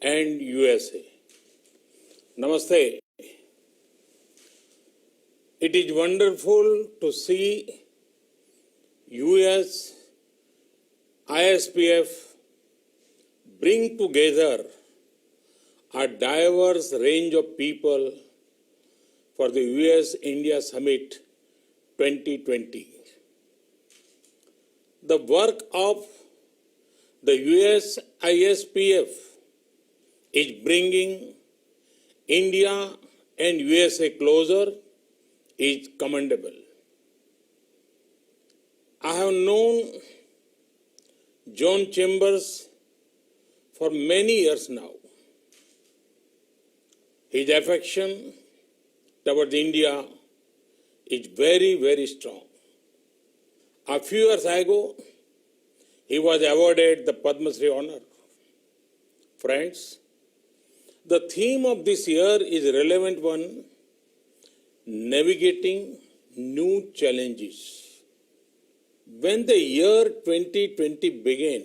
and USA. Namaste. It is wonderful to see US, ISPF bring together a diverse range of people for the US-India Summit 2020. The work of the US ISPF is bringing India and USA closer is commendable. I have known John Chambers for many years now. His affection towards India is very, very strong. A few years ago, he was awarded the Padma Shri honor. Friends, the theme of this year is a relevant one, navigating new challenges. When the year 2020 began,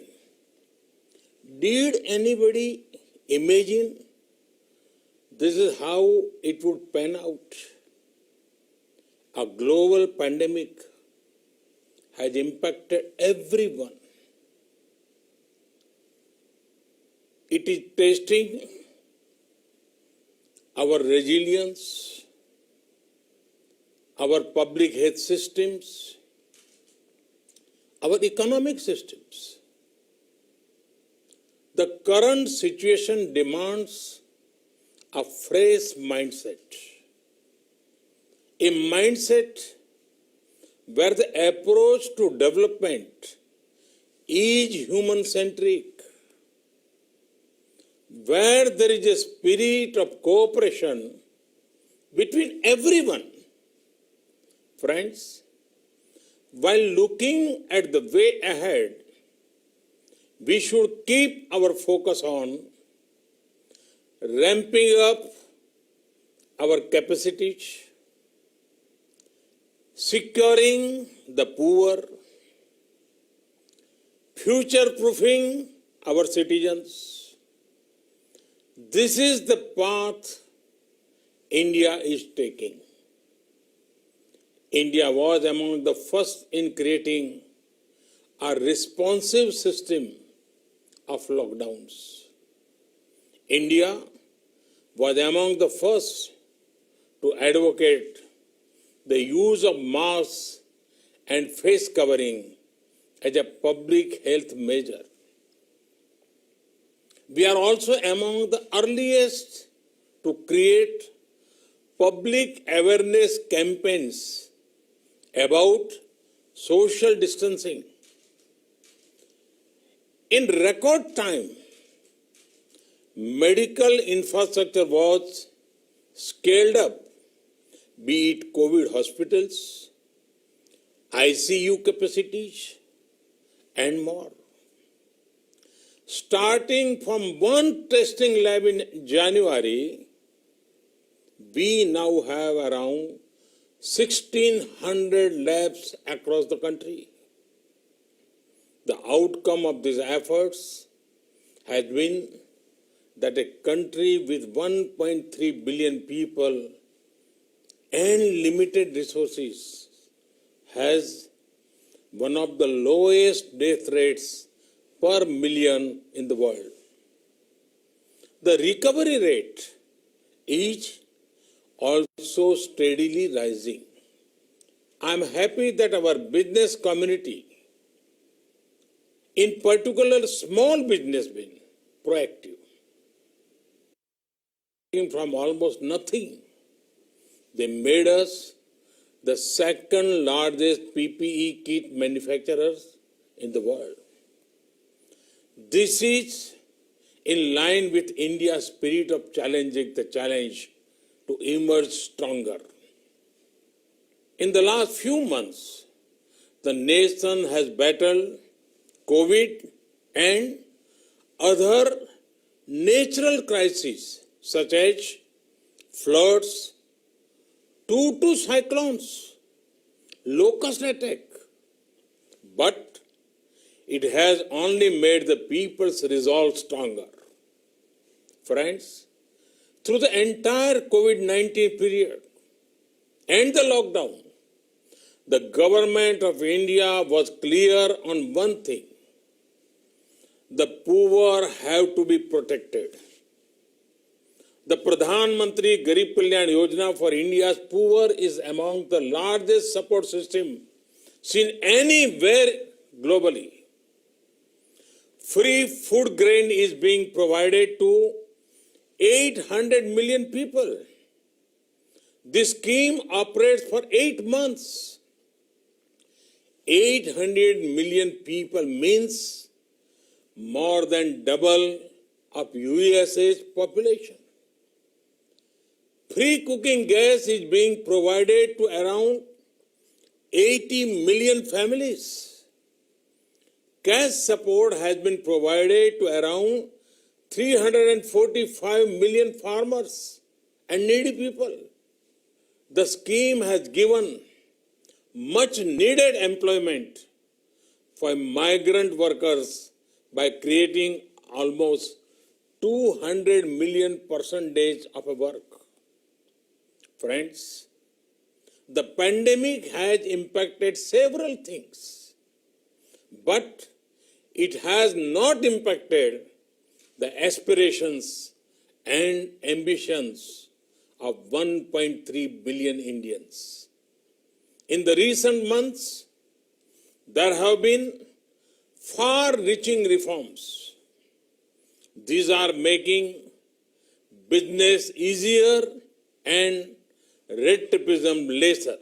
did anybody imagine this is how it would pan out? A global pandemic has impacted everyone. It is testing our resilience, our public health systems, our economic systems. The current situation demands a fresh mindset, a mindset where the approach to development is human-centric, where there is a spirit of cooperation between everyone. Friends, while looking at the way ahead, we should keep our focus on ramping up our capacities, securing the poor, future-proofing our citizens. This is the path India is taking. India was among the first in creating a responsive system of lockdowns. India was among the first to advocate the use of masks and face covering as a public health measure. We are also among the earliest to create public awareness campaigns about social distancing. In record time, medical infrastructure was scaled up, be it COVID hospitals, ICU capacities, and more. Starting from one testing lab in January, we now have around 1,600 labs across the country. The outcome of these efforts has been that a country with 1.3 billion people and limited resources has one of the lowest death rates per million in the world. The recovery rate is also steadily rising. I am happy that our business community, in particular small business, been proactive. From almost nothing, they made us the second largest PPE kit manufacturers in the world. This is in line with India's spirit of challenging the challenge to emerge stronger. In the last few months, the nation has battled COVID and other natural crises such as floods, two cyclones, locust attack. But it has only made the people's resolve stronger. Friends, through the entire COVID-19 period and the lockdown, the government of India was clear on one thing: the poor have to be protected. The Pradhan Mantri Garib Kalyan Yojana for India's poor is among the largest support system seen anywhere globally. Free food grain is being provided to 800 million people. This scheme operates for 8 months. 800 million people means more than double of USA's population. Free cooking gas is being provided to around 80 million families. Cash support has been provided to around 345 million farmers and needy people. The scheme has given much needed employment for migrant workers by creating almost 200 million percentage of work. Friends, the pandemic has impacted several things, but it has not impacted the aspirations and ambitions of 1.3 billion Indians. In the recent months, there have been far-reaching reforms. These are making business easier and red tapeism lesser.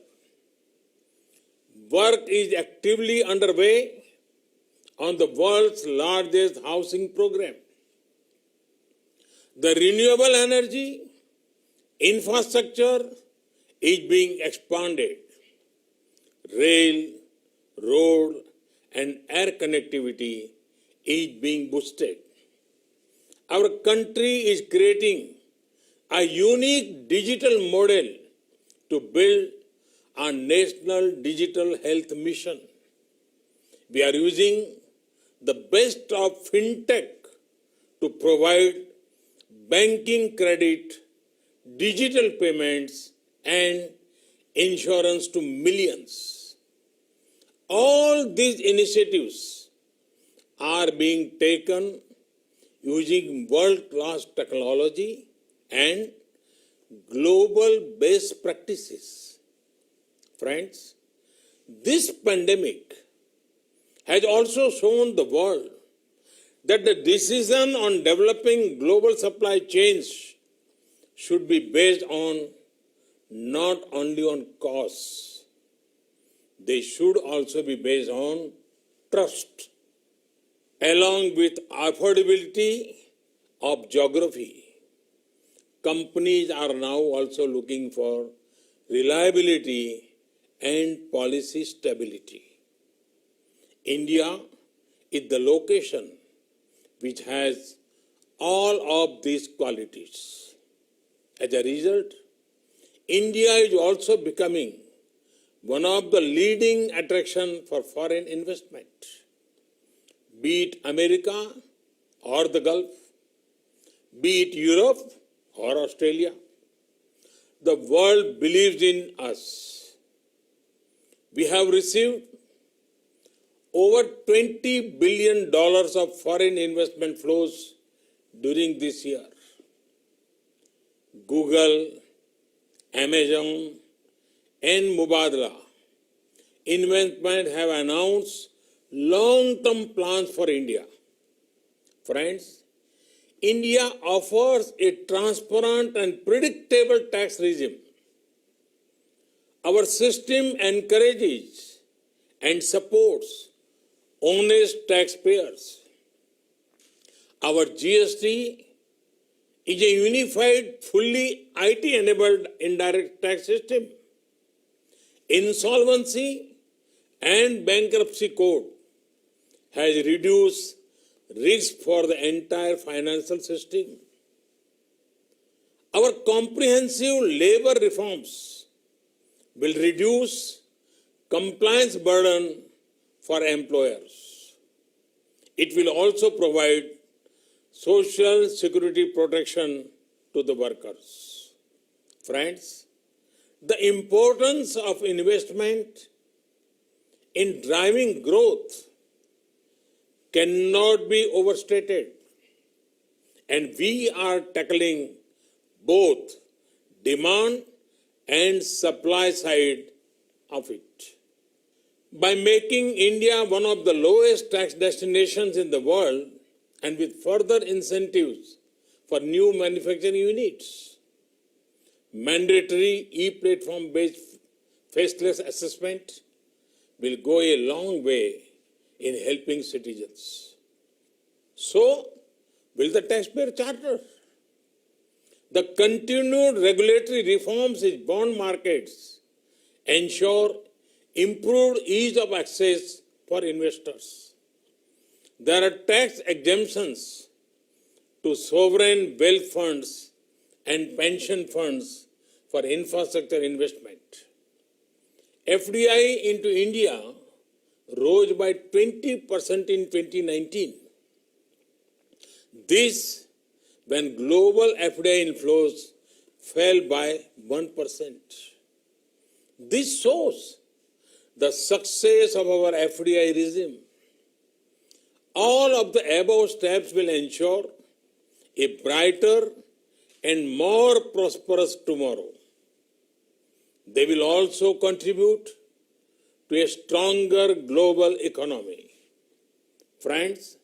Work is actively underway on the world's largest housing program. The renewable energy infrastructure is being expanded. Rail, road, and air connectivity is being boosted. Our country is creating a unique digital model to build our national digital health mission. We are using the best of fintech to provide banking credit, digital payments, and insurance to millions. All these initiatives are being taken using world-class technology and global best practices. Friends, this pandemic has also shown the world that the decision on developing global supply chains should be based on not only on costs, they should also be based on trust, along with affordability of geography. Companies are now also looking for reliability and policy stability. India is the location which has all of these qualities. As a result, India is also becoming one of the leading attractions for foreign investment. Be it America or the Gulf, be it Europe or Australia, the world believes in us. We have received over $20 billion of foreign investment flows during this year. Google, Amazon, and Mubadala Investment have announced long-term plans for India. Friends, India offers a transparent and predictable tax regime. Our system encourages and supports honest taxpayers. Our GST is a unified, fully IT-enabled indirect tax system. Insolvency and bankruptcy code has reduced risk for the entire financial system. Our comprehensive labor reforms will reduce compliance burden for employers. It will also provide social security protection to the workers. Friends, the importance of investment in driving growth cannot be overstated, and we are tackling both demand and supply side of it. By making India one of the lowest tax destinations in the world and with further incentives for new manufacturing units, mandatory e-platform based faceless assessment will go a long way in helping citizens. So, will the taxpayer charter? The continued regulatory reforms in bond markets ensure improved ease of access for investors. There are tax exemptions to sovereign wealth funds and pension funds for infrastructure investment. FDI into India rose by 20% in 2019. This when global FDI inflows fell by 1%. This shows the success of our FDI regime. All of the above steps will ensure a brighter and more prosperous tomorrow. They will also contribute to a stronger global economy. Friends,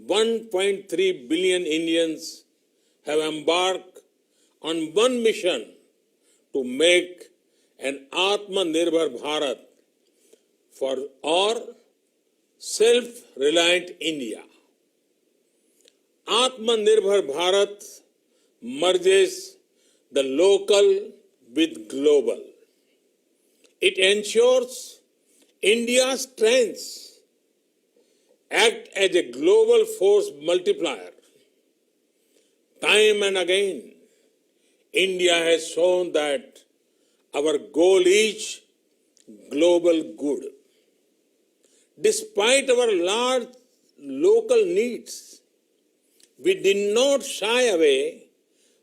1.3 billion Indians have embarked on one mission to make an Atmanirbhar Bharat or self-reliant India. Atmanirbhar Bharat merges the local with global. It ensures India's strengths act as a global force multiplier. Time and again, India has shown that our goal is global good. Despite our large local needs, we did not shy away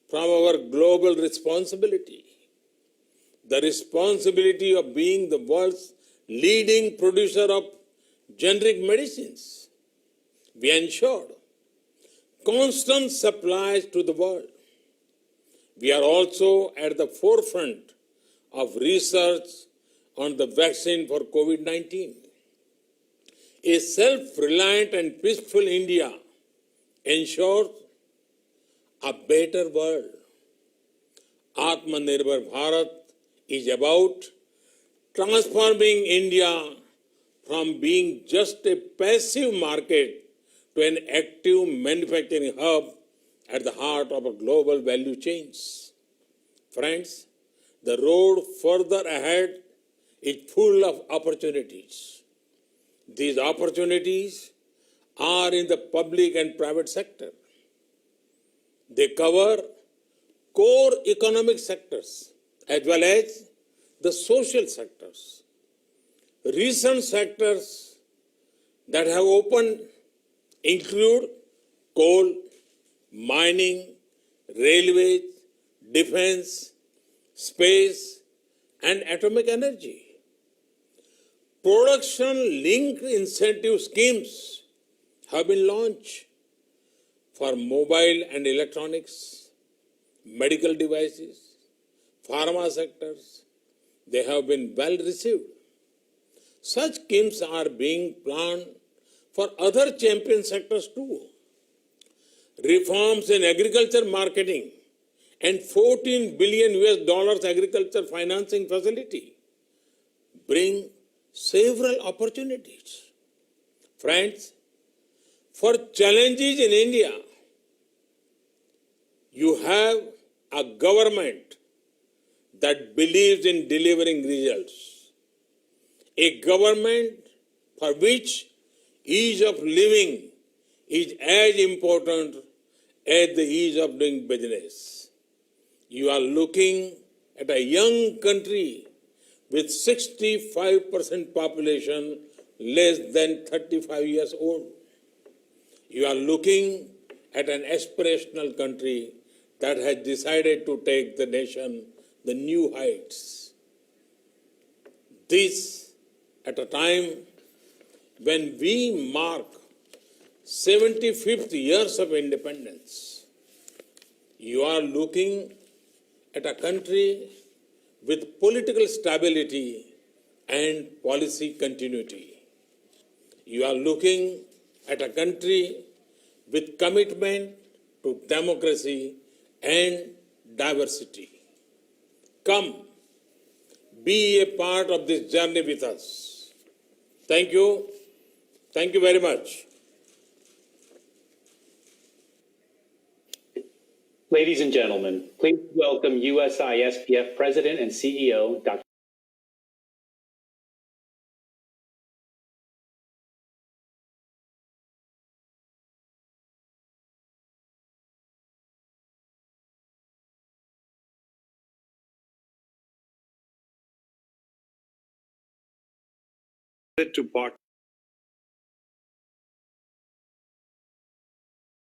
from our global responsibility. The responsibility of being the world's leading producer of generic medicines. We ensured constant supplies to the world. We are also at the forefront of research on the vaccine for COVID-19. A self-reliant and peaceful India ensures a better world. Atmanirbhar Bharat is about transforming India from being just a passive market to an active manufacturing hub at the heart of a global value chains. Friends, the road further ahead is full of opportunities. These opportunities are in the public and private sector. They cover core economic sectors as well as the social sectors. Recent sectors that have opened include coal, mining, railways, defense, space, and atomic energy. Production-linked incentive schemes have been launched for mobile and electronics, medical devices, pharma sectors. They have been well received. Such schemes are being planned for other champion sectors too. Reforms in agriculture marketing and $14 billion agriculture financing facility bring several opportunities. Friends, for challenges in India, you have a government that believes in delivering results. A government for which ease of living is as important as the ease of doing business. You are looking at a young country with 65% population less than 35 years old. You are looking at an aspirational country that has decided to take the nation the new heights. This at a time when we mark 75th years of independence. You are looking at a country with political stability and policy continuity. You are looking at a country with commitment to democracy and diversity. Come, be a part of this journey with us. Thank you. Thank you very much. Ladies and gentlemen, please welcome USI SPF President and CEO, Dr. To part